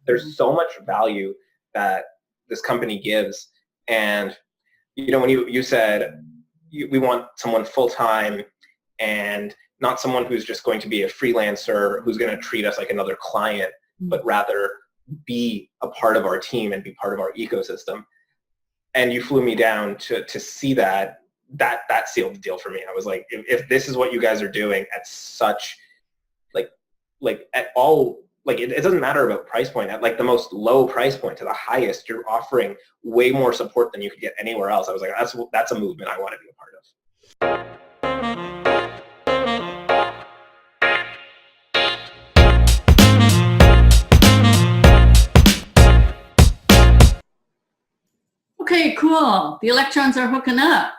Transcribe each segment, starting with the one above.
There's so much value that this company gives. And, when you said we want someone full-time and not someone who's just going to be a freelancer who's going to treat us like another client, but rather be a part of our team and be part of our ecosystem. And you flew me down to see that sealed the deal for me. I was like, if this is what you guys are doing at such like at all, like it doesn't matter about price point. At like the most low price point to the highest, you're offering way more support than you could get anywhere else. I was like, that's a movement I want to be a part of. Okay, cool. The electrons are hooking up.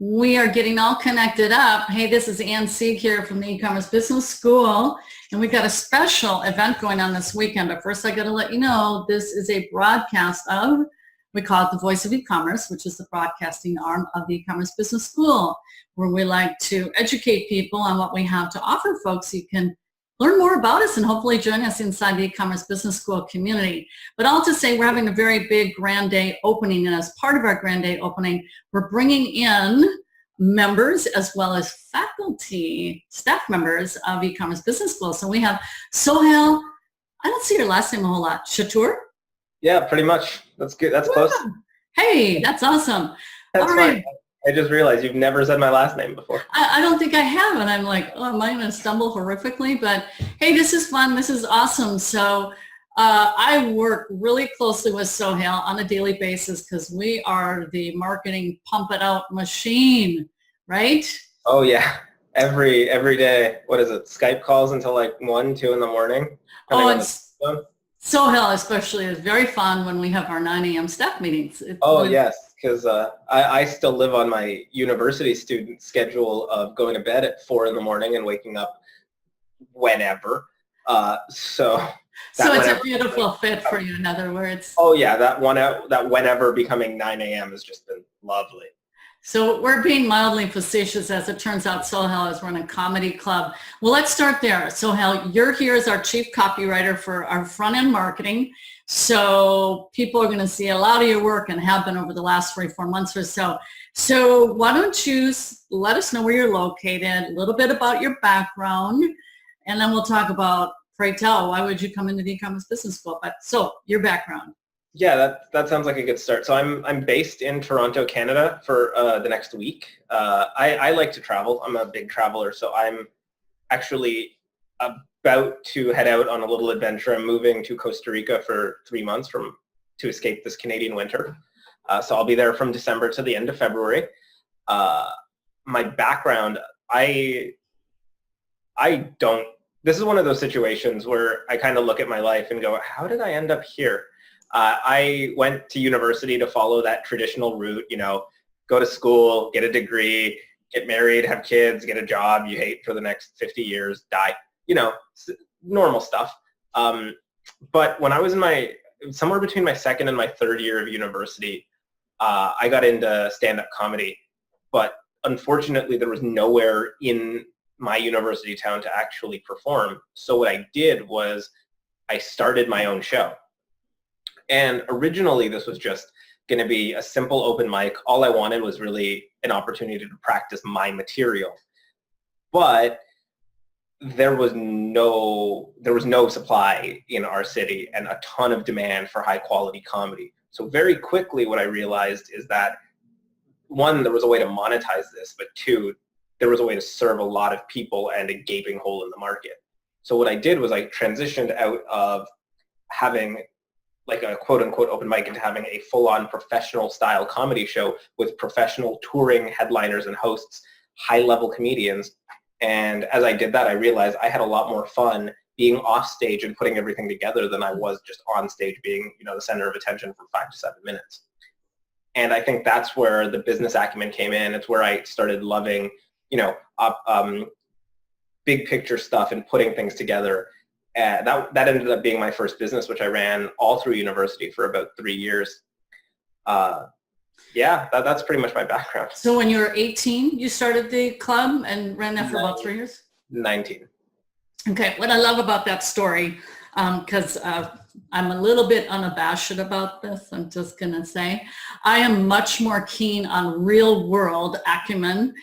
We are getting all connected up. Hey, this is Ann Sieg here from the E-commerce Business School, and we've got a special event going on this weekend. But first, I got to let you know this is a broadcast of, we call it the Voice of E-commerce, which is the broadcasting arm of the E-commerce Business School, where we like to educate people on what we have to offer folks so you can learn more about us and hopefully join us inside the E-commerce Business School community. But all to say, we're having a very big Grand Day opening, and as part of our Grand Day opening, we're bringing in members as well as faculty, staff members of E-commerce Business School. So we have Sohail, I don't see your last name a whole lot, Chatur? Yeah, pretty much. That's good. That's close. Hey, that's awesome. That's all right. I just realized you've never said my last name before. I don't think I have, and I'm like, oh, am I going to stumble horrifically? But hey, this is fun. This is awesome. So I work really closely with Sohail on a daily basis because we are the marketing pump it out machine, right? Oh yeah, every day. What is it? Skype calls until like 1, 2 in the morning. And Sohail especially is very fun when we have our 9 a.m. staff meetings. Yes. Because I still live on my university student schedule of going to bed at 4 in the morning and waking up whenever. So it's a beautiful fit for you, in other words. Oh yeah, that whenever becoming 9 a.m. has just been lovely. So we're being mildly facetious, as it turns out. Sohail is running a comedy club. Well, let's start there. Sohail, you're here as our chief copywriter for our front-end marketing. So people are going to see a lot of your work and have been over the last 3-4 months or so. So why don't you let us know where you're located, a little bit about your background, and then we'll talk about, pray tell, why would you come into the E-commerce Business School? So your background. Yeah, that sounds like a good start. So I'm based in Toronto, Canada for the next week. I like to travel. I'm a big traveler, so I'm actually about to head out on a little adventure. I'm moving to Costa Rica for 3 months to escape this Canadian winter. So I'll be there from December to the end of February. My background, this is one of those situations where I kind of look at my life and go, how did I end up here? I went to university to follow that traditional route, go to school, get a degree, get married, have kids, get a job you hate for the next 50 years, die, normal stuff. But when I was somewhere between my second and my third year of university, I got into stand-up comedy. But unfortunately, there was nowhere in my university town to actually perform. So what I did was I started my own show. And originally, this was just going to be a simple open mic. All I wanted was really an opportunity to practice my material. But there was no supply in our city and a ton of demand for high quality comedy. So very quickly, what I realized is that, one, there was a way to monetize this, but two, there was a way to serve a lot of people and a gaping hole in the market. So what I did was I transitioned out of having like a quote-unquote open mic into having a full-on professional style comedy show with professional touring headliners and hosts, high-level comedians. And as I did that, I realized I had a lot more fun being off stage and putting everything together than I was just on stage being, the center of attention for 5 to 7 minutes. And I think that's where the business acumen came in. It's where I started loving, big picture stuff and putting things together. That ended up being my first business, which I ran all through university for about 3 years. That's pretty much my background. So when you were 18, you started the club and ran that for about 3 years? 19. Okay, what I love about that story, because I'm a little bit unabashed about this. I'm just going to say I am much more keen on real world acumen,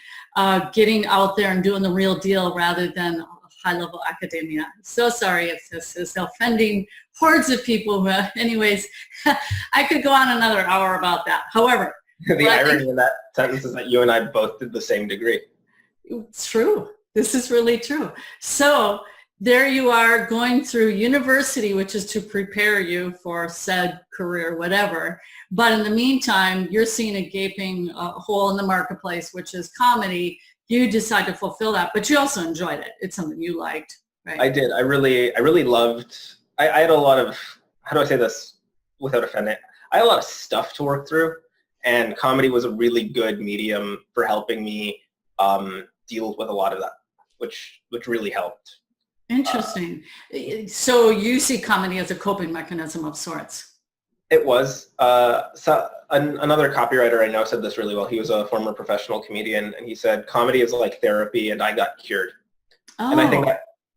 getting out there and doing the real deal rather than high level academia. So sorry if this is offending hordes of people. But anyways, I could go on another hour about that. However, the irony in that sentence is that you and I both did the same degree. It's true. This is really true. So there you are going through university, which is to prepare you for said career, whatever. But in the meantime, you're seeing a gaping hole in the marketplace, which is comedy. You decide to fulfill that, but you also enjoyed it. It's something you liked, right? I did. I really loved, I had a lot of, how do I say this without offending? I had a lot of stuff to work through, and comedy was a really good medium for helping me deal with a lot of that, which really helped. Interesting. So you see comedy as a coping mechanism of sorts. It was. Another copywriter I know said this really well. He was a former professional comedian, and he said, comedy is like therapy, and I got cured. Oh. And I think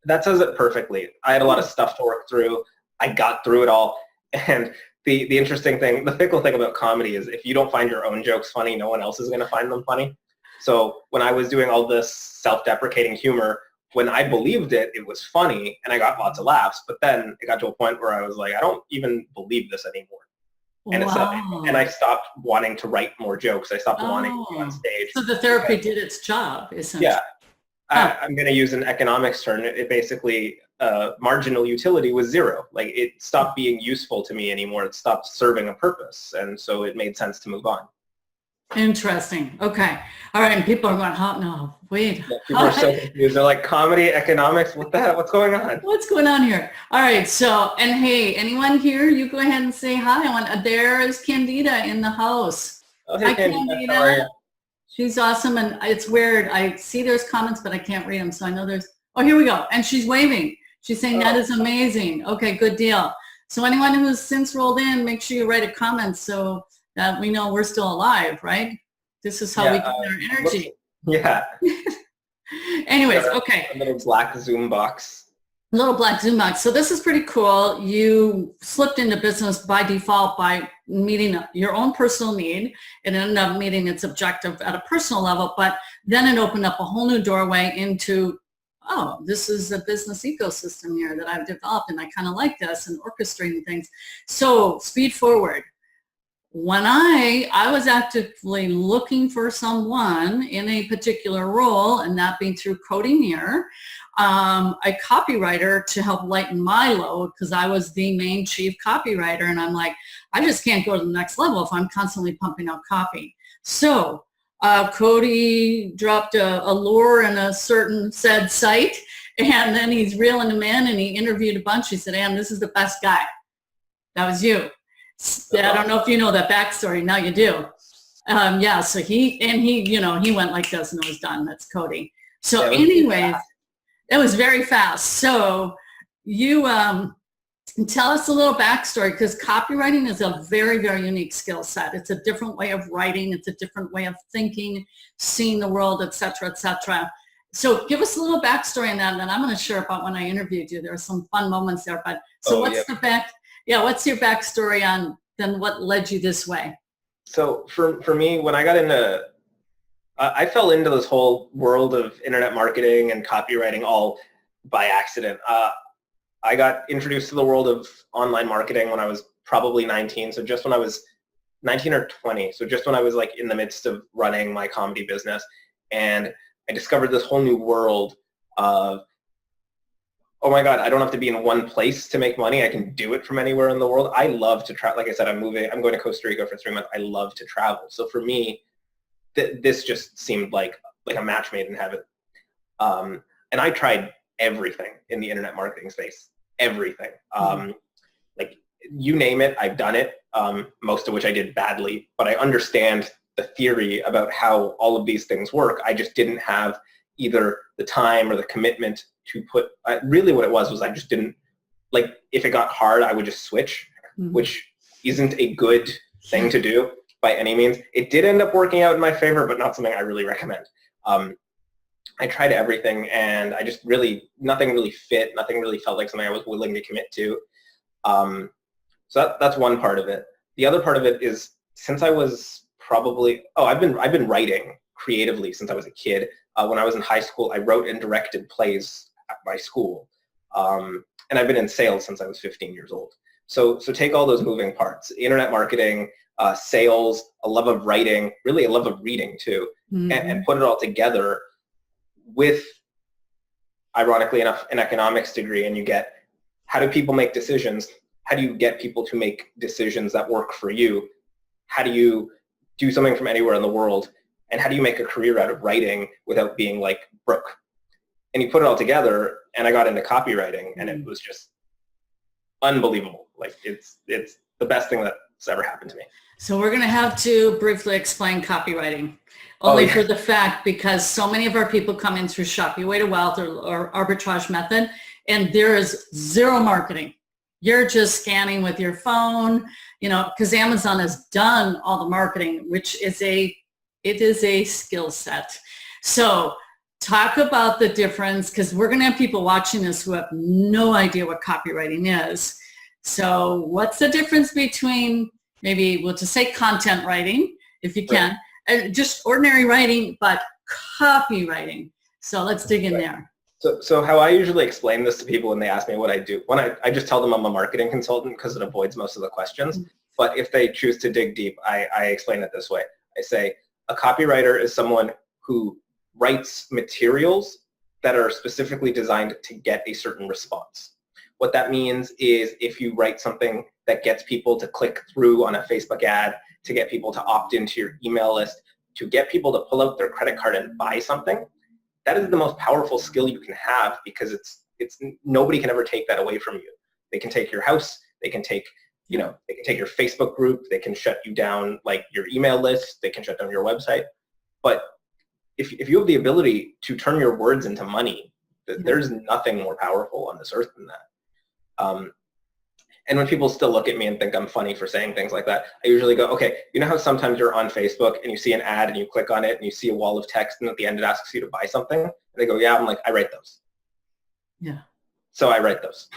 that says it perfectly. I had a lot of stuff to work through. I got through it all. And the interesting thing, the fickle thing about comedy is if you don't find your own jokes funny, no one else is going to find them funny. So when I was doing all this self-deprecating humor, when I believed it, it was funny, and I got lots of laughs. But then it got to a point where I was like, I don't even believe this anymore. And, and I stopped wanting to write more jokes. I stopped wanting to be on stage. So the therapy did its job, essentially. Yeah. I'm going to use an economics term. It basically, marginal utility was zero. Like, it stopped being useful to me anymore. It stopped serving a purpose. And so it made sense to move on. Interesting. Okay. All right. And people are going, oh, no, wait. Yeah, people are so confused. They're like, comedy, economics, what the heck? What's going on? What's going on here? All right. So, and hey, anyone here, you go ahead and say hi. There is Candida in the house. Oh, hey, hi, Candida. How are you? She's awesome. And it's weird. I see there's comments, but I can't read them. So I know there's, oh, here we go. And she's waving. She's saying that is amazing. Okay, good deal. So anyone who's since rolled in, make sure you write a comment so that we know we're still alive, right? This is how we get our energy. Yeah. Anyways, okay. A little black Zoom box. A little black Zoom box. So this is pretty cool. You slipped into business by default by meeting your own personal need. It ended up meeting its objective at a personal level, but then it opened up a whole new doorway into, oh, this is a business ecosystem here that I've developed, and I kind of like this, and orchestrating things. So speed forward. When I was actively looking for someone in a particular role, and that being through Codeneer, a copywriter to help lighten my load, because I was the main chief copywriter, and I'm like, I just can't go to the next level if I'm constantly pumping out copy. So Cody dropped a lure in a certain said site, and then he's reeling them in, and he interviewed a bunch. He said, Ann, this is the best guy. That was you. I don't know if you know that backstory. Now you do. Yeah, so he went like this and it was done. That's Cody. So anyways, it was very fast. So you tell us a little backstory, because copywriting is a very, very unique skill set. It's a different way of writing. It's a different way of thinking, seeing the world, et cetera, et cetera. So give us a little backstory on that, and then I'm going to share about when I interviewed you. There were some fun moments there. But so what's your backstory on then what led you this way? So for me, when I got into, I fell into this whole world of internet marketing and copywriting all by accident. I got introduced to the world of online marketing when I was probably 19. So just when I was 19 or 20. So just when I was like in the midst of running my comedy business. And I discovered this whole new world of, oh my God, I don't have to be in one place to make money. I can do it from anywhere in the world. I love to travel. Like I said, I'm going to Costa Rica for 3 months. I love to travel. So for me, this just seemed like a match made in heaven. And I tried everything in the internet marketing space, everything. Like you name it, I've done it, most of which I did badly, but I understand the theory about how all of these things work. I just didn't have either the time or the commitment to put, really what it was I just didn't, like if it got hard, I would just switch, which isn't a good thing to do by any means. It did end up working out in my favor, but not something I really recommend. I tried everything and I just nothing really fit. Nothing really felt like something I was willing to commit to. So that's one part of it. The other part of it is, since I was probably, I've been writing creatively since I was a kid. When I was in high school, I wrote and directed plays at my school. And I've been in sales since I was 15 years old. So take all those moving parts: internet marketing, sales, a love of writing, really a love of reading too, and put it all together with, ironically enough, an economics degree, and you get, how do people make decisions? How do you get people to make decisions that work for you? How do you do something from anywhere in the world? And how do you make a career out of writing without being like Brooke? And you put it all together, and I got into copywriting, and it was just unbelievable. Like, it's the best thing that's ever happened to me. So we're going to have to briefly explain copywriting, only for the fact, because so many of our people come in through Shop Your Way to Wealth or arbitrage method, and there is zero marketing. You're just scanning with your phone, because Amazon has done all the marketing, which is it is a skill set. So talk about the difference, because we're going to have people watching this who have no idea what copywriting is. So what's the difference between, maybe we'll just say content writing, if you can, just ordinary writing, but copywriting. So let's dig in there. So how I usually explain this to people when they ask me what I do, I just tell them I'm a marketing consultant, because it avoids most of the questions. But if they choose to dig deep, I explain it this way. I say a copywriter is someone who writes materials that are specifically designed to get a certain response. What that means is, if you write something that gets people to click through on a Facebook ad, to get people to opt into your email list, to get people to pull out their credit card and buy something, that is the most powerful skill you can have, because it's nobody can ever take that away from you. They can take your house, they can take they can take your Facebook group, they can shut you down, like your email list, they can shut down your website. But if you have the ability to turn your words into money, there's nothing more powerful on this earth than that. And when people still look at me and think I'm funny for saying things like that, I usually go, okay, you know how sometimes you're on Facebook and you see an ad and you click on it and you see a wall of text, and at the end it asks you to buy something? And they go, yeah. I'm like, I write those. Yeah. So I write those.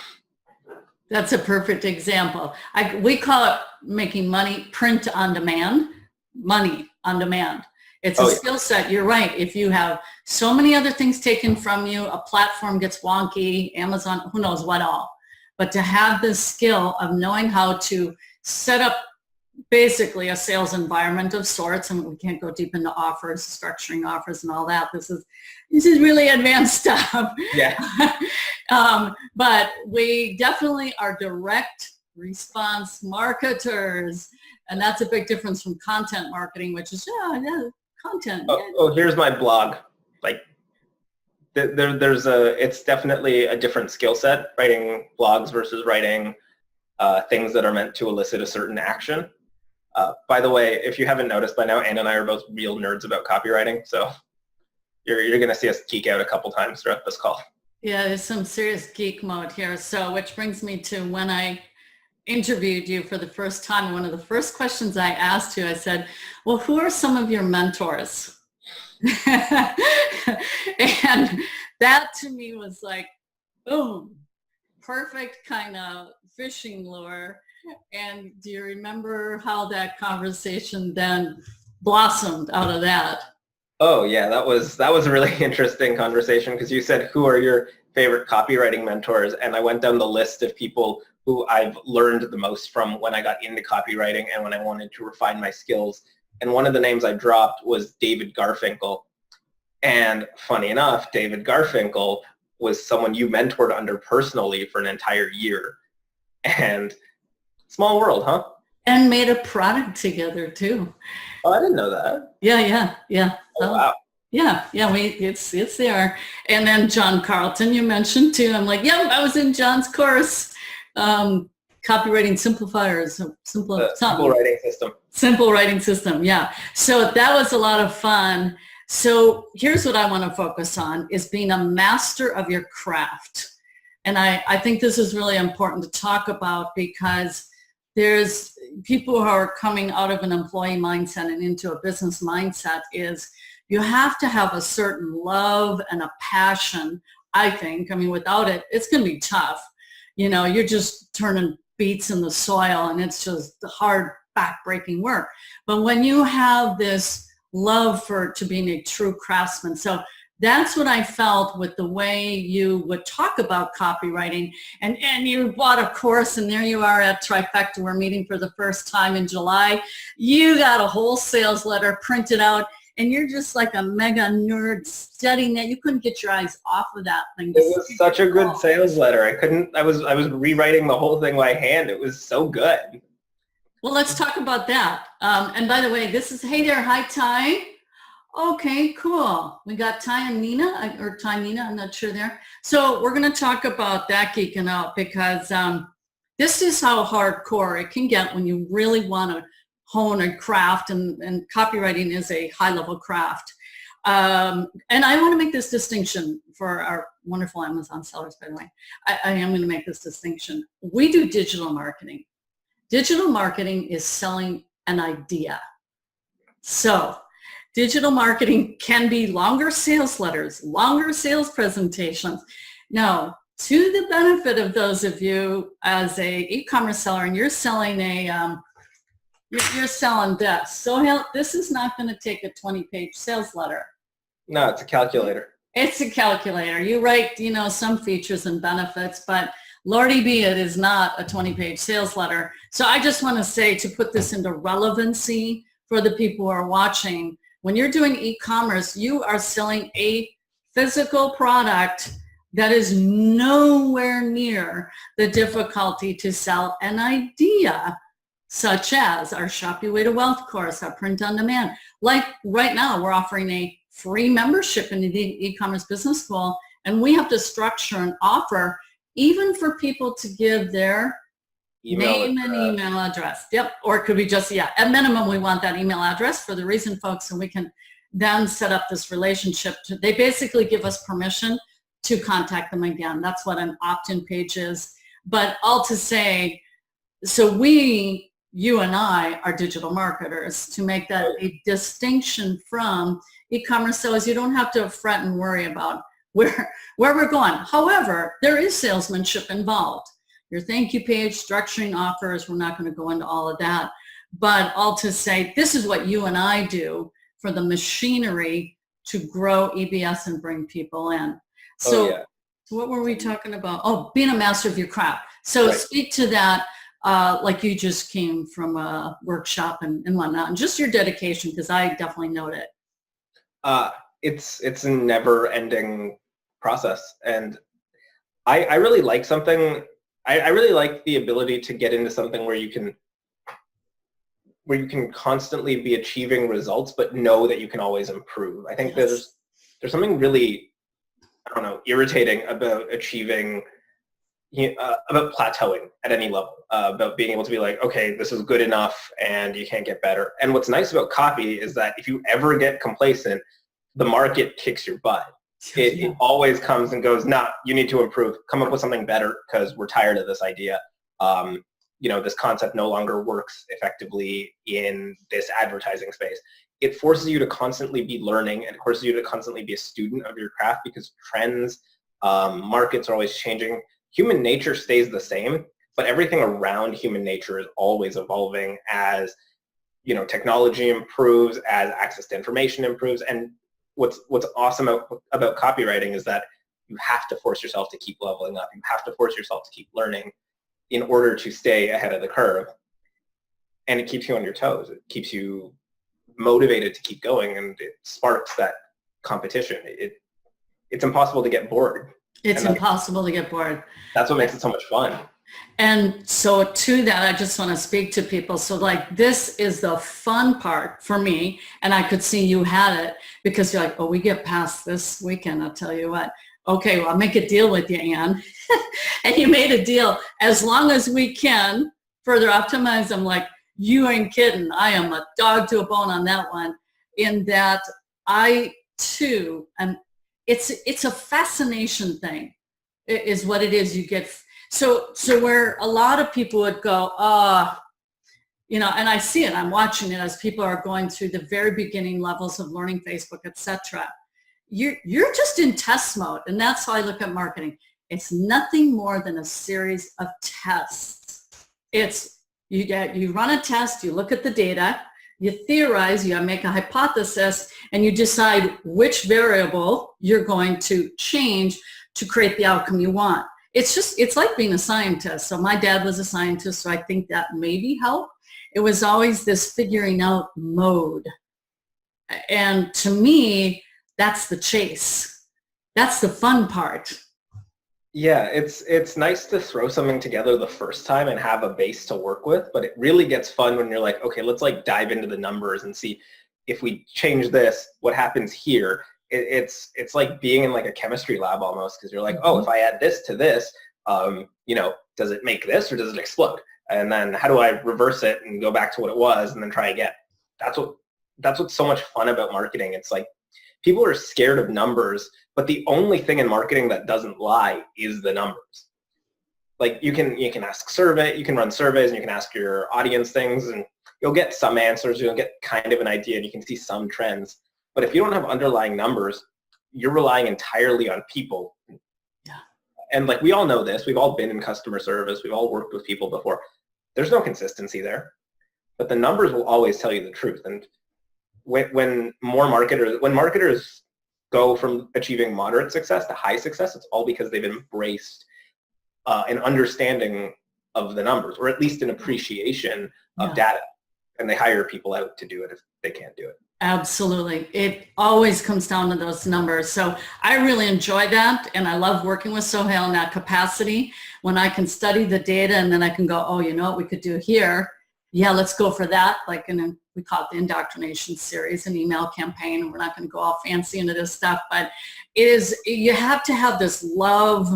That's a perfect example. We call it making money print on demand, money on demand. It's a skill set. You're right. If you have so many other things taken from you, a platform gets wonky, Amazon, who knows what all. But to have this skill of knowing how to set up basically a sales environment of sorts, and we can't go deep into offers, structuring offers and all that. This is really advanced stuff. Yeah. But we definitely are direct response marketers, and that's a big difference from content marketing, which is content. Here's my blog. Like, it's definitely a different skill set, writing blogs versus writing things that are meant to elicit a certain action. By the way, if you haven't noticed by now, Ann and I are both real nerds about copywriting, so you're going to see us geek out a couple times throughout this call. Yeah, there's some serious geek mode here. So, which brings me to when I interviewed you for the first time, one of the first questions I asked you, I said, well, who are some of your mentors? And that to me was like, boom, perfect kind of fishing lure. And do you remember how that conversation then blossomed out of that? Oh yeah, that was a really interesting conversation, because you said, who are your favorite copywriting mentors? And I went down the list of people who I've learned the most from when I got into copywriting and when I wanted to refine my skills. And one of the names I dropped was David Garfinkel. And funny enough, David Garfinkel was someone you mentored under personally for an entire year. And small world, huh? And made a product together too. Oh, I didn't know that. Yeah. Oh, wow. Yeah, it's there. And then John Carlton, you mentioned too. I'm like, yeah, I was in John's course, copywriting simplifiers, simple writing system. Simple writing system, yeah. So that was a lot of fun. So here's what I want to focus on, is being a master of your craft. And I think this is really important to talk about, because there's people who are coming out of an employee mindset and into a business mindset. Is you have to have a certain love and a passion, I think. I mean, without it, it's going to be tough. You're just turning beets in the soil, and it's just hard, back-breaking work. But when you have this love to being a true craftsman, so that's what I felt with the way you would talk about copywriting. And you bought a course, and there you are at Trifecta. We're meeting for the first time in July. You got a whole sales letter printed out, and you're just like a mega nerd studying that. You couldn't get your eyes off of that thing. It was such a good sales letter. I was rewriting the whole thing by hand. It was so good. Well, let's talk about that. And by the way, this is, hey there, hi Ty. Okay, cool. We got Ty and Nina, or Ty Nina, I'm not sure there. So we're going to talk about that geeking out, because this is how hardcore it can get when you really want to hone a craft, and copywriting is a high-level craft. And I want to make this distinction for our wonderful Amazon sellers, by the way. I am going to make this distinction. We do digital marketing. Digital marketing is selling an idea. So digital marketing can be longer sales letters, longer sales presentations. Now, to the benefit of those of you as a e-commerce seller, and you're selling you're selling this. So this is not going to take a 20-page sales letter. No, it's a calculator. It's a calculator. You write, some features and benefits, but Lordy be it is not a 20-page sales letter. So I just want to say, to put this into relevancy for the people who are watching, when you're doing e-commerce, you are selling a physical product that is nowhere near the difficulty to sell an idea, such as our Shop Your Way to Wealth course, our print on demand. Like right now, we're offering a free membership into the e-commerce business school, and we have to structure an offer even for people to give their name and email address. Yep. Or it could be just, at minimum, we want that email address for the reason, folks, and we can then set up this relationship. They basically give us permission to contact them again. That's what an opt-in page is. But all to say, so you and I are digital marketers, to make that a distinction from e-commerce sellers. You don't have to fret and worry about where we're going. However, there is salesmanship involved. Your thank you page, structuring offers, we're not going to go into all of that. But all to say, this is what you and I do for the machinery to grow EBS and bring people in. So, So what were we talking about? Oh, being a master of your craft. So speak to that, like you just came from a workshop and whatnot, and just your dedication, because I definitely note it. It's a never-ending process, and I really like something. I really like the ability to get into something where you can constantly be achieving results, but know that you can always improve. I think there's something really, I don't know, irritating about achieving, about plateauing at any level, about being able to be like, okay, this is good enough and you can't get better. And what's nice about copy is that if you ever get complacent, the market kicks your butt. It always comes and goes, nah, you need to improve, come up with something better because we're tired of this idea. This concept no longer works effectively in this advertising space. It forces you to constantly be learning, and it forces you to constantly be a student of your craft, because trends, markets are always changing. Human nature stays the same, but everything around human nature is always evolving as, technology improves, as access to information improves. And what's awesome about copywriting is that you have to force yourself to keep leveling up. You have to force yourself to keep learning in order to stay ahead of the curve. And it keeps you on your toes. It keeps you motivated to keep going, and it sparks that competition. It's impossible to get bored. It's impossible to get bored. That's what makes it so much fun. And so to that, I just want to speak to people. So like, this is the fun part for me. And I could see you had it, because you're like, oh, we get past this weekend, I'll tell you what. Okay, well, I'll make a deal with you, Ann. And you made a deal. As long as we can further optimize, I'm like, you ain't kidding. I am a dog to a bone on that one, in that I too, and it's a fascination thing, is what it is. You get, so where a lot of people would go, and I see it, I'm watching it as people are going through the very beginning levels of learning Facebook, etc. You're just in test mode, and that's how I look at marketing. It's nothing more than a series of tests. you run a test, you look at the data, you theorize, you make a hypothesis, and you decide which variable you're going to change to create the outcome you want. It's like being a scientist. So my dad was a scientist, so I think that maybe helped. It was always this figuring out mode. And to me, that's the chase. That's the fun part. Yeah, it's nice to throw something together the first time and have a base to work with, but it really gets fun when you're like, okay, let's like dive into the numbers and see if we change this, what happens here. It's like being in like a chemistry lab almost, because you're like, oh, if I add this to this, does it make this or does it explode? And then how do I reverse it and go back to what it was and then try again? That's what's so much fun about marketing. It's like people are scared of numbers, but the only thing in marketing that doesn't lie is the numbers. Like you can run surveys and you can ask your audience things and you'll get some answers, you'll get kind of an idea and you can see some trends. But if you don't have underlying numbers, you're relying entirely on people. Yeah. And like we all know this, we've all been in customer service, we've all worked with people before. There's no consistency there, but the numbers will always tell you the truth. And when marketers go from achieving moderate success to high success, it's all because they've embraced an understanding of the numbers, or at least an appreciation of data, and they hire people out to do it if they can't do it. Absolutely. It always comes down to those numbers. So I really enjoy that, and I love working with Sohail in that capacity when I can study the data and then I can go, oh, you know what we could do here? Yeah, let's go for that. Like we call it the indoctrination series, an email campaign. We're not going to go all fancy into this stuff, but you have to have this love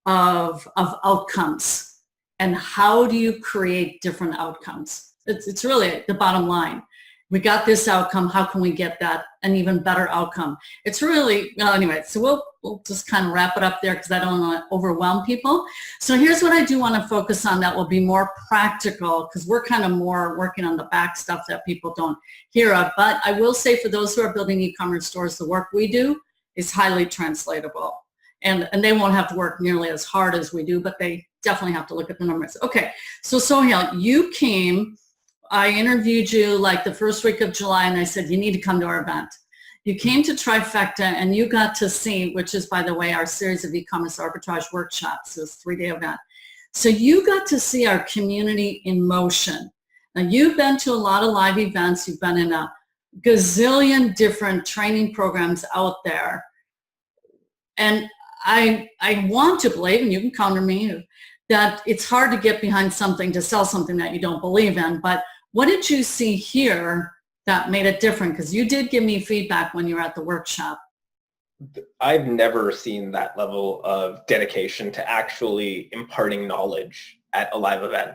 of outcomes. And how do you create different outcomes? It's really the bottom line. We got this outcome. How can we get that an even better outcome? It's really, well, anyway, so we'll just kind of wrap it up there because I don't want to overwhelm people. So here's what I do want to focus on that will be more practical, because we're kind of more working on the back stuff that people don't hear of. But I will say for those who are building e-commerce stores, the work we do is highly translatable. And they won't have to work nearly as hard as we do, but they definitely have to look at the numbers. Okay, so Sohail, you came, I interviewed you like the first week of July, and I said, you need to come to our event. You came to Trifecta, and you got to see, which is, by the way, our series of e-commerce arbitrage workshops. It was a 3-day event. So you got to see our community in motion. Now, you've been to a lot of live events. You've been in a gazillion different training programs out there. And I want to believe, and you can counter me, that it's hard to get behind something to sell something that you don't believe in. But what did you see here that made it different? Because you did give me feedback when you were at the workshop. I've never seen that level of dedication to actually imparting knowledge at a live event.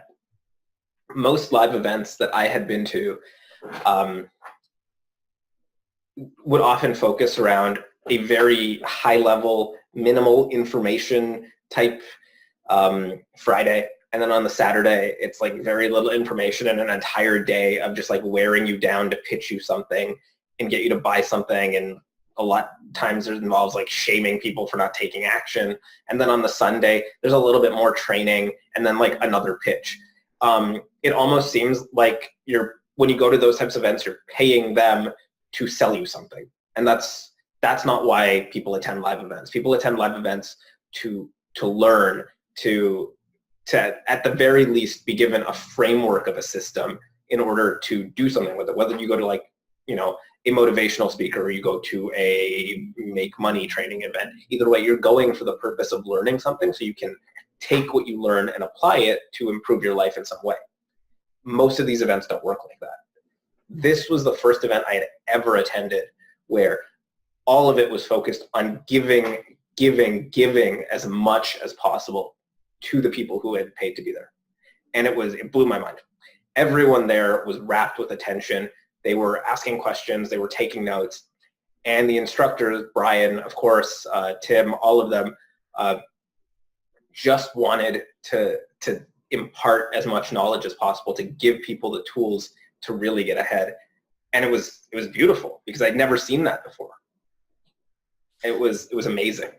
Most live events that I had been to would often focus around a very high level, minimal information type Friday. And then on the Saturday, it's like very little information and an entire day of just like wearing you down to pitch you something and get you to buy something. And a lot of times it involves like shaming people for not taking action. And then on the Sunday, there's a little bit more training and then like another pitch. It almost seems like when you go to those types of events, you're paying them to sell you something. And that's not why people attend live events. People attend live events to learn, to at the very least be given a framework of a system in order to do something with it. Whether you go to like, a motivational speaker or you go to a make money training event, either way, you're going for the purpose of learning something so you can take what you learn and apply it to improve your life in some way. Most of these events don't work like that. This was the first event I had ever attended where all of it was focused on giving as much as possible to the people who had paid to be there. And it blew my mind. Everyone there was wrapped with attention. They were asking questions, they were taking notes, and the instructors, Brian, of course, Tim, all of them, just wanted to impart as much knowledge as possible, to give people the tools to really get ahead. And it was beautiful because I'd never seen that before. It was amazing.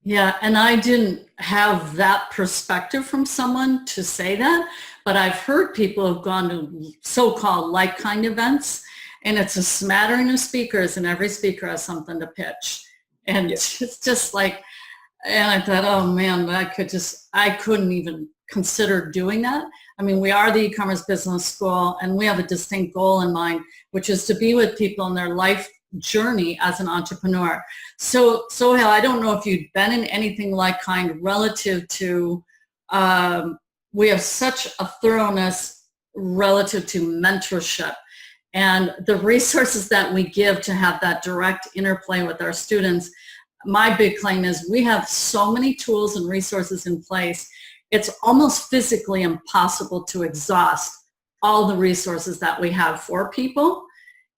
Yeah, and I didn't have that perspective from someone to say that, but I've heard people have gone to so-called like-kind events, and it's a smattering of speakers, and every speaker has something to pitch. And Yeah. it's just like, and I thought, oh man, I couldn't even consider doing that. I mean, we are the e-commerce business school, and we have a distinct goal in mind, which is to be with people in their life journey as an entrepreneur. So, Sohail, I don't know if you've been in anything like kind relative to, we have such a thoroughness relative to mentorship and the resources that we give to have that direct interplay with our students. My big claim is we have so many tools and resources in place, it's almost physically impossible to exhaust all the resources that we have for people.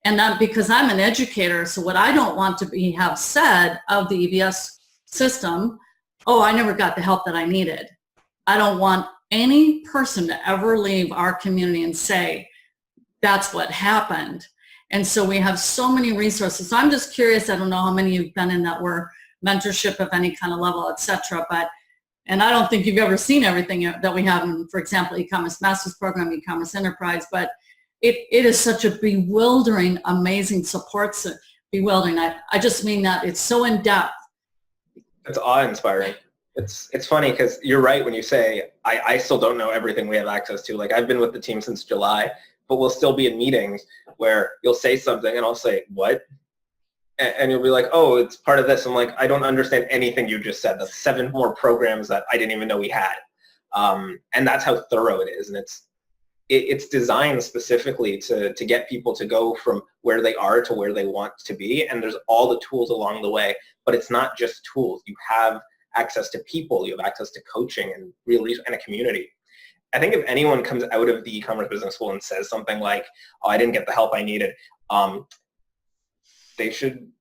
And that because I'm an educator, so what I don't want to have said of the EBS system, oh, I never got the help that I needed. I don't want any person to ever leave our community and say, that's what happened. And so we have so many resources. So I'm just curious, I don't know how many you've been in that were mentorship of any kind of level, et cetera, and I don't think you've ever seen everything that we have in, for example, e-commerce master's program, e-commerce enterprise, but it is such a bewildering, amazing support. Bewildering. I just mean that it's so in depth. It's awe-inspiring. It's funny because you're right when you say, I still don't know everything we have access to. Like I've been with the team since July, but we'll still be in meetings where you'll say something and I'll say, what? And you'll be like, oh, it's part of this. I'm like, I don't understand anything you just said. That's 7 more programs that I didn't even know we had. And that's how thorough it is. And it's designed specifically to get people to go from where they are to where they want to be. And there's all the tools along the way, but it's not just tools. You have access to people, you have access to coaching and and a community. I think if anyone comes out of the e-commerce business school and says something like, oh, I didn't get the help I needed, they should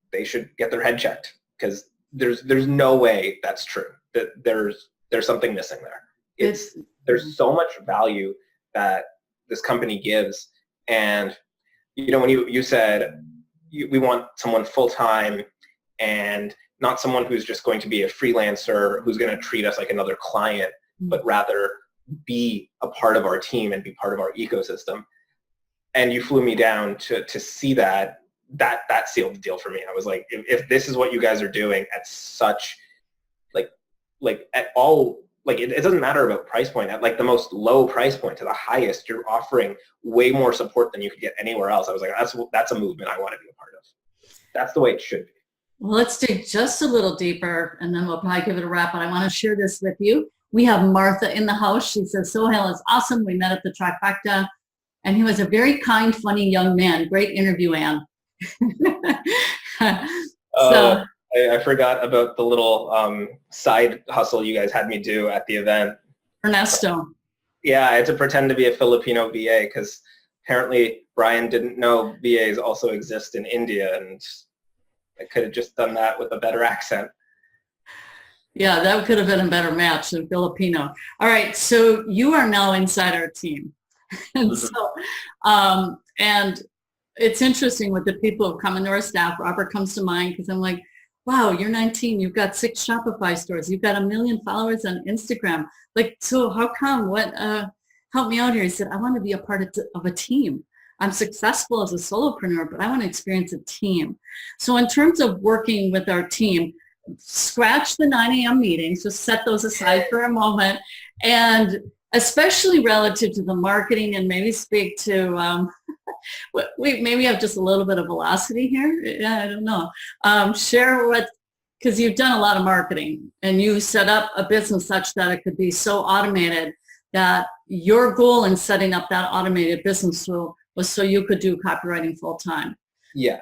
get their head checked, because there's no way that's true. That there's something missing there. There's so much value that this company gives, and when you said we want someone full-time and not someone who's just going to be a freelancer who's going to treat us like another client, but rather be a part of our team and be part of our ecosystem. And you flew me down to see that sealed the deal for me. I was like, if this is what you guys are doing at such like at all, like it doesn't matter about price point. At like the most low price point to the highest, you're offering way more support than you could get anywhere else. I was like, that's a movement I want to be a part of. That's the way it should be. Well, let's dig just a little deeper, and then we'll probably give it a wrap. But I want to share this with you. We have Martha in the house. She says, Sohail is awesome. We met at the Trifecta, and he was a very kind, funny young man. Great interview, Anne. I forgot about the little side hustle you guys had me do at the event. Ernesto. Yeah, I had to pretend to be a Filipino VA because apparently Brian didn't know VAs also exist in India, and I could have just done that with a better accent. Yeah, that could have been a better match than Filipino. All right, so you are now inside our team. And and it's interesting with the people who come into our staff. Robert comes to mind because I'm like, wow, you're 19, you've got 6 Shopify stores, you've got 1 million followers on Instagram. Like, so how come, help me out here. He said, I want to be a part of a team. I'm successful as a solopreneur, but I want to experience a team. So in terms of working with our team, scratch the 9 a.m. meetings, just set those aside for a moment, and especially relative to the marketing, and maybe speak to, we maybe have just a little bit of velocity here. Yeah, I don't know. Share because you've done a lot of marketing and you set up a business such that it could be so automated that your goal in setting up that automated business tool was so you could do copywriting full time. Yeah.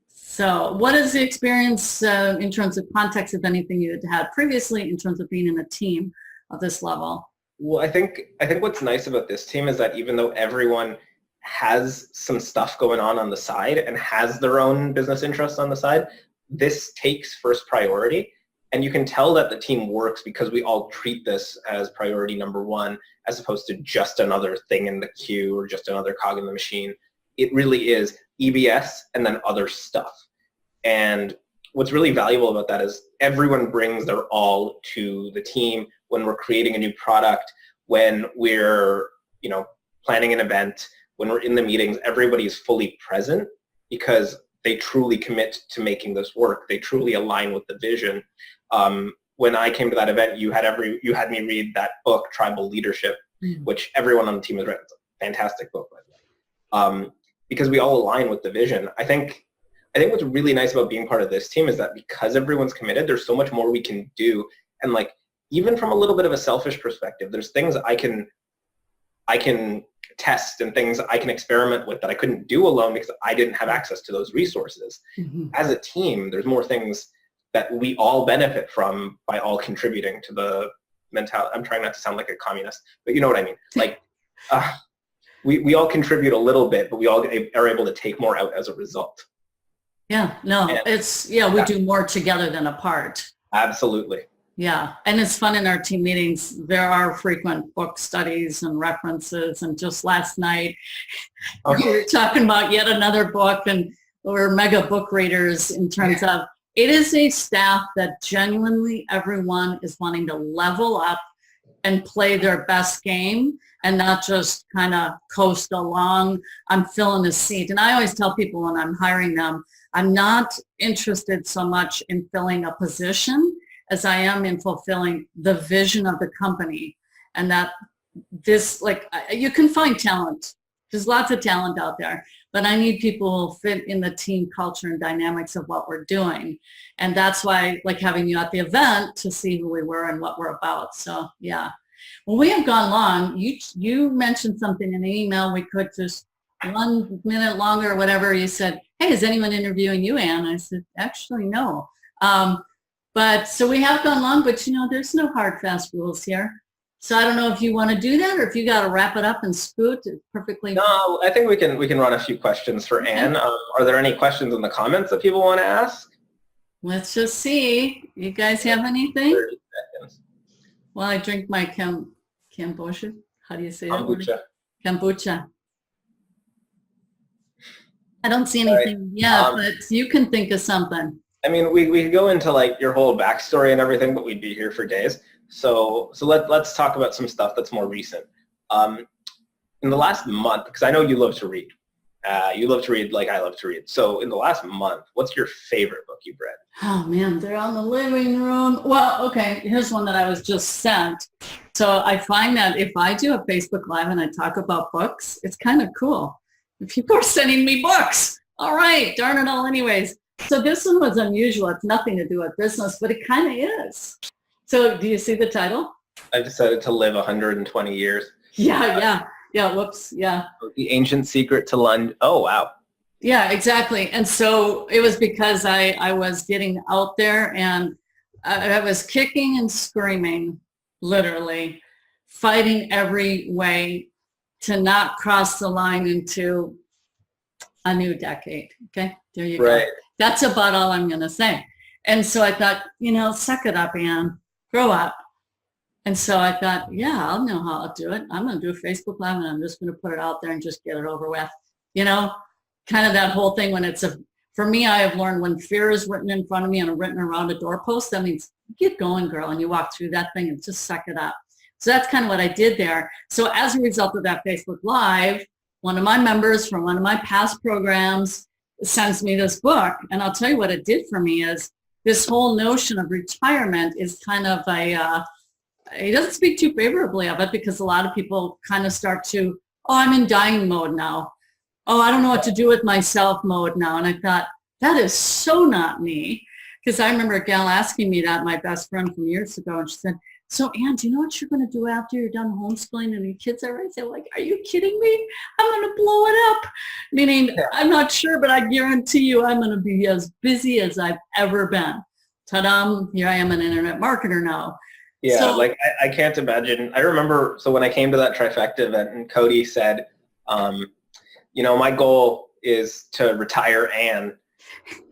So what is the experience in terms of context of anything you had previously in terms of being in a team of this level? Well, I think what's nice about this team is that even though everyone has some stuff going on the side and has their own business interests on the side, this takes first priority. And you can tell that the team works because we all treat this as priority number 1, as opposed to just another thing in the queue or just another cog in the machine. It really is EBS and then other stuff. And what's really valuable about that is everyone brings their all to the team when we're creating a new product, when we're, planning an event, when we're in the meetings, everybody is fully present because they truly commit to making this work. They truly align with the vision. When I came to that event, you had me read that book, Tribal Leadership, which everyone on the team has read. It's a fantastic book, by the way. Because we all align with the vision. I think what's really nice about being part of this team is that because everyone's committed, there's so much more we can do. And like, even from a little bit of a selfish perspective, there's things I can test and things I can experiment with that I couldn't do alone because I didn't have access to those resources. As a team, there's more things that we all benefit from by all contributing to the mentality. I'm trying not to sound like a communist, but you know what I mean. Like, we all contribute a little bit, but we all are able to take more out as a result. Yeah, no, we do more together than apart. Absolutely. Yeah, and it's fun in our team meetings. There are frequent book studies and references, and just last night we were talking about yet another book, and we're mega book readers in terms of it is a staff that genuinely everyone is wanting to level up and play their best game and not just kind of coast along. I'm filling a seat. And I always tell people when I'm hiring them, I'm not interested so much in filling a position as I am in fulfilling the vision of the company. And that this, like, you can find talent. There's lots of talent out there, but I need people who fit in the team culture and dynamics of what we're doing. And that's why, like, having you at the event to see who we were and what we're about. So yeah. Well, we have gone long. You mentioned something in the email. We could just 1 minute longer or whatever. You said, hey, is anyone interviewing you, Anne? I said, actually, no. But so we have gone long, but there's no hard, fast rules here. So I don't know if you want to do that or if you got to wrap it up and scoot. It's perfectly. No, I think we can run a few questions for Anne. Are there any questions in the comments that people want to ask? Let's just see. You guys have anything? 30 seconds. Well, I drink my kombucha. How do you say Kombucha. Kombucha. I don't see anything yet, but you can think of something. I mean, we could go into like your whole backstory and everything, but we'd be here for days. So let's talk about some stuff that's more recent. In the last month, because I know you love to read. You love to read like I love to read. So in the last month, what's your favorite book you've read? Oh man, they're on the living room. Well, okay, here's one that I was just sent. So I find that if I do a Facebook Live and I talk about books, it's kind of cool. People are sending me books. All right, darn it all anyways. So this one was unusual. It's nothing to do with business, but it kind of is. So do you see the title? I decided to live 120 years. Yeah. Whoops. Yeah. The Ancient Secret to London. Oh, wow. Yeah, exactly. And so it was because I was getting out there and I was kicking and screaming, literally, fighting every way to not cross the line into a new decade. Okay, there you go. That's about all I'm going to say. And so I thought, suck it up, Anne. Grow up. And so I thought, yeah, I'll know how I'll do it. I'm going to do a Facebook Live and I'm just going to put it out there and just get it over with. Kind of that whole thing when for me, I have learned when fear is written in front of me and written around a doorpost, that means get going, girl, and you walk through that thing and just suck it up. So that's kind of what I did there. So as a result of that Facebook Live, one of my members from one of my past programs sends me this book. And I'll tell you what it did for me is this whole notion of retirement is kind of he doesn't speak too favorably of it because a lot of people kind of start to, I'm in dying mode now. Oh, I don't know what to do with myself mode now. And I thought, that is so not me. Because I remember a gal asking me that, my best friend from years ago, and she said, so Anne, do you know what you're going to do after you're done homeschooling and your kids are raised? I'm like, are you kidding me? I'm going to blow it up. Meaning, I'm not sure, but I guarantee you I'm going to be as busy as I've ever been. Ta-da, here I am an internet marketer now. Yeah, so, I can't imagine. I remember, so when I came to that trifecta event and Cody said, my goal is to retire Anne.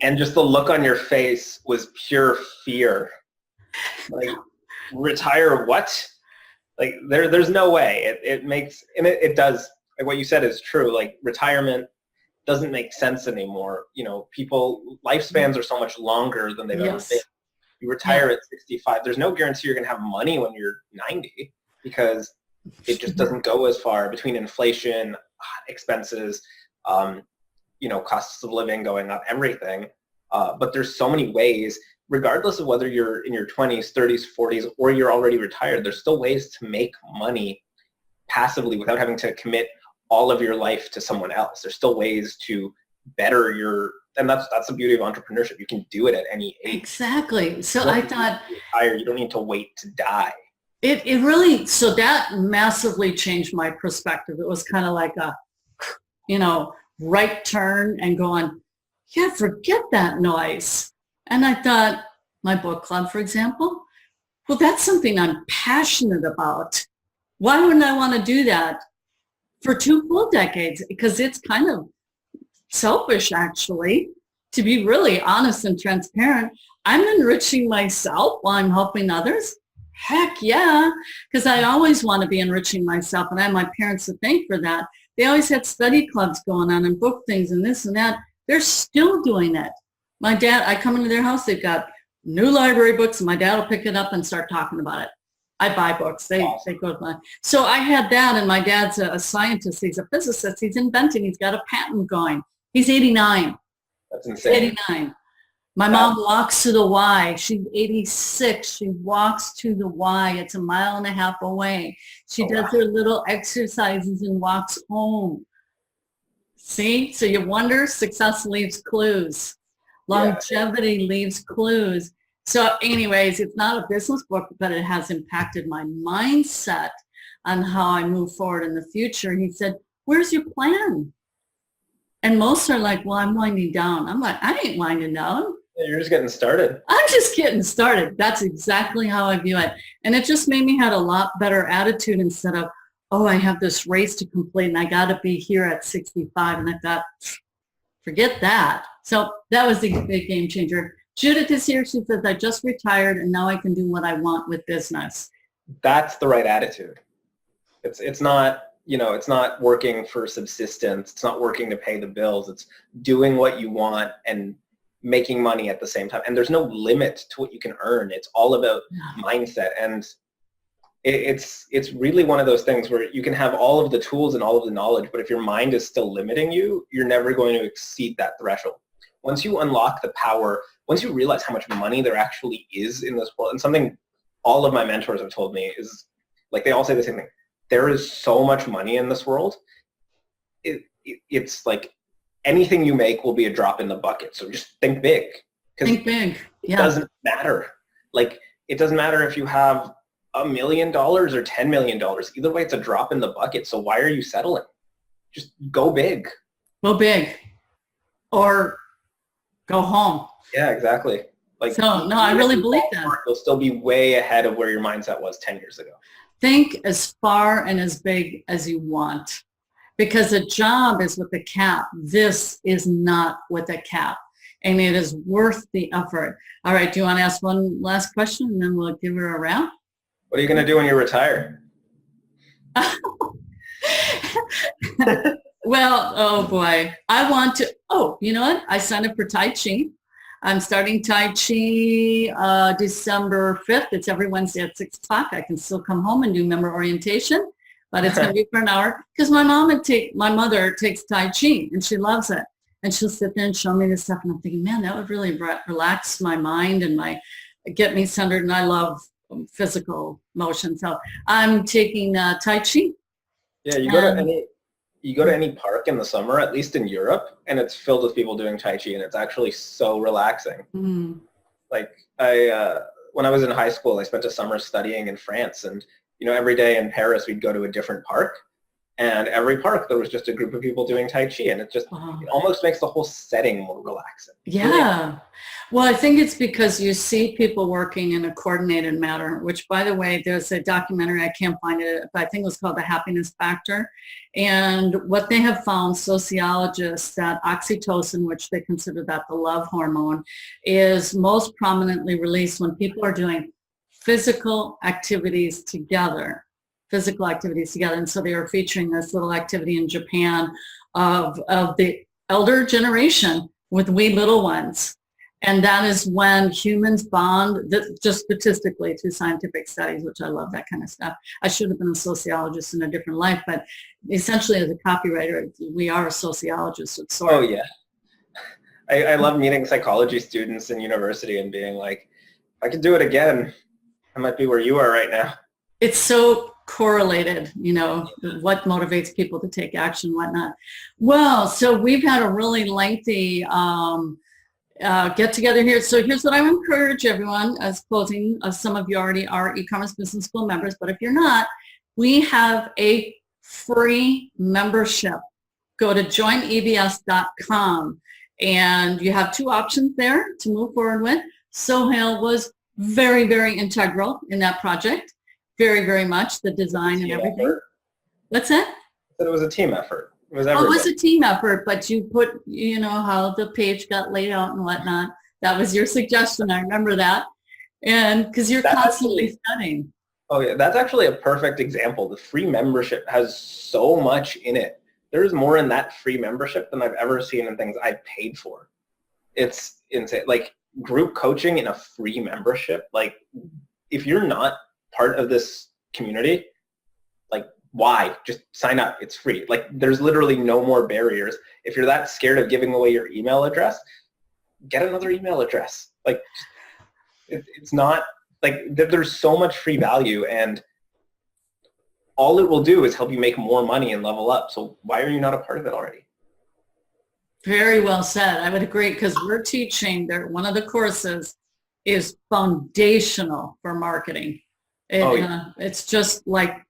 And just the look on your face was pure fear. Like, retire what? Like, there's no way. It makes, and it does, like what you said is true. Like, retirement doesn't make sense anymore. People, lifespans are so much longer than they've ever been. Yes. You retire at 65. There's no guarantee you're going to have money when you're 90, because it just doesn't go as far between inflation, expenses, costs of living going up, everything. But there's so many ways, regardless of whether you're in your 20s, 30s, 40s, or you're already retired, there's still ways to make money passively without having to commit all of your life to someone else. There's still ways to better and that's the beauty of entrepreneurship. You can do it at any age. Exactly. So I thought, you don't need to wait to die. It really, so that massively changed my perspective. It was kind of like a, right turn and going, yeah, forget that noise. And I thought, my book club, for example, well, that's something I'm passionate about. Why wouldn't I want to do that for 2 full decades? Because it's kind of selfish, actually, to be really honest and transparent. I'm enriching myself while I'm helping others. Heck yeah, because I always want to be enriching myself, and I have my parents to thank for that. They always had study clubs going on and book things and this and that. They're still doing it. My dad, I come into their house, they've got new library books, and my dad will pick it up and start talking about it. I buy books. They go to my. So I had that, and my dad's a scientist. He's a physicist. He's inventing. He's got a patent going. He's 89. That's insane. 89. My mom walks to the Y. She's 86. She walks to the Y. It's 1.5 miles away. She does her little exercises and walks home. See? So you wonder, success leaves clues. Longevity leaves clues. So anyways, it's not a business book, but it has impacted my mindset on how I move forward in the future. He said, where's your plan? And most are like, well, I'm winding down. I'm like, I ain't winding down. You're just getting started. I'm just getting started. That's exactly how I view it. And it just made me have a lot better attitude instead of, oh, I have this race to complete and I got to be here at 65. And I thought, forget that. So that was the big game changer. Judith is here. She says, I just retired and now I can do what I want with business. That's the right attitude. It's not, it's not working for subsistence. It's not working to pay the bills. It's doing what you want and making money at the same time. And there's no limit to what you can earn. It's all about mindset. And it's really one of those things where you can have all of the tools and all of the knowledge, but if your mind is still limiting you, you're never going to exceed that threshold. Once you unlock the power, once you realize how much money there actually is in this world, and something all of my mentors have told me is, like, they all say the same thing. There is so much money in this world. It's like anything you make will be a drop in the bucket. So just think big. Think big. Yeah. It doesn't matter. Like, it doesn't matter if you have $1 million or $10 million. Either way, it's a drop in the bucket. So why are you settling? Just go big. Go big. Or go home. Yeah, exactly. Like, so, no, I really believe that. You'll still be way ahead of where your mindset was 10 years ago. Think as far and as big as you want, because a job is with a cap. This is not with a cap, and it is worth the effort. All right, do you want to ask one last question, and then we'll give her a wrap? What are you going to do when you retire? Well, oh boy, I want to, you know what? I signed up for Tai Chi. I'm starting Tai Chi December 5th. It's every Wednesday at 6 o'clock. I can still come home and do member orientation, but it's going to be for an hour because my mother takes Tai Chi and she loves it. And she'll sit there and show me this stuff. And I'm thinking, man, that would really relax my mind and get me centered. And I love physical motion. So I'm taking Tai Chi. Yeah, you go to any park in the summer, at least in Europe, and it's filled with people doing Tai Chi, and it's actually so relaxing. Mm. Like, when I was in high school, I spent a summer studying in France, and every day in Paris we'd go to a different park, and every park there was just a group of people doing Tai Chi, and it almost makes the whole setting more relaxing. Yeah. Well, I think it's because you see people working in a coordinated manner, which, by the way, there's a documentary, I can't find it, but I think it was called The Happiness Factor. And what they have found, sociologists, that oxytocin, which they consider that the love hormone, is most prominently released when people are doing physical activities together. And so they were featuring this little activity in Japan of the elder generation with we little ones. And that is when humans bond, just statistically through scientific studies, which I love that kind of stuff. I should have been a sociologist in a different life, but essentially as a copywriter, we are a sociologist of sorts. Oh, yeah. I love meeting psychology students in university and being like, if I could do it again, I might be where you are right now. It's so correlated, what motivates people to take action, whatnot. Well, so we've had a really lengthy get together here. So here's what I would encourage everyone as closing. Some of you already are e-commerce business school members, but if you're not, we have a free membership. Go to joinebs.com and you have two options there to move forward with. Sohail was very, very integral in that project. Very, very much, the design and everything. Effort. What's that? I said it was a team effort. It was everybody. It was a team effort, but you put, how the page got laid out and whatnot. That was your suggestion. I remember that. And because you're constantly studying. Oh, yeah. That's actually a perfect example. The free membership has so much in it. There's more in that free membership than I've ever seen in things I've paid for. It's insane. Like group coaching in a free membership. Like if you're not part of this community, like why? Just sign up. It's free. Like there's literally no more barriers. If you're that scared of giving away your email address, get another email address. Like it's not like there's so much free value, and all it will do is help you make more money and level up. So why are you not a part of it already? Very well said. I would agree, because we're teaching there. One of the courses is foundational for marketing. It's just like,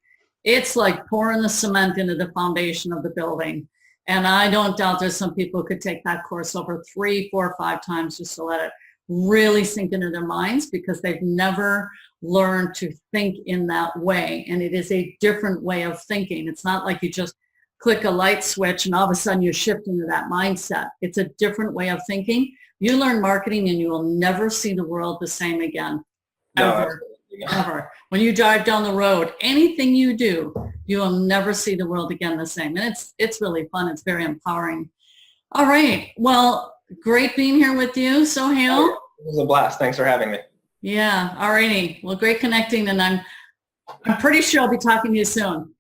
it's like pouring the cement into the foundation of the building. And I don't doubt there's some people who could take that course over 3, 4, 5 times just to let it really sink into their minds, because they've never learned to think in that way. And it is a different way of thinking. It's not like you just click a light switch and all of a sudden you shift into that mindset. It's a different way of thinking. You learn marketing and you will never see the world the same again. Ever. Ever. When you drive down the road, anything you do, you will never see the world again the same. And it's really fun. It's very empowering. All right. Well, great being here with you, Sohail. It was a blast. Thanks for having me. Yeah. All righty. Well, great connecting. And I'm pretty sure I'll be talking to you soon.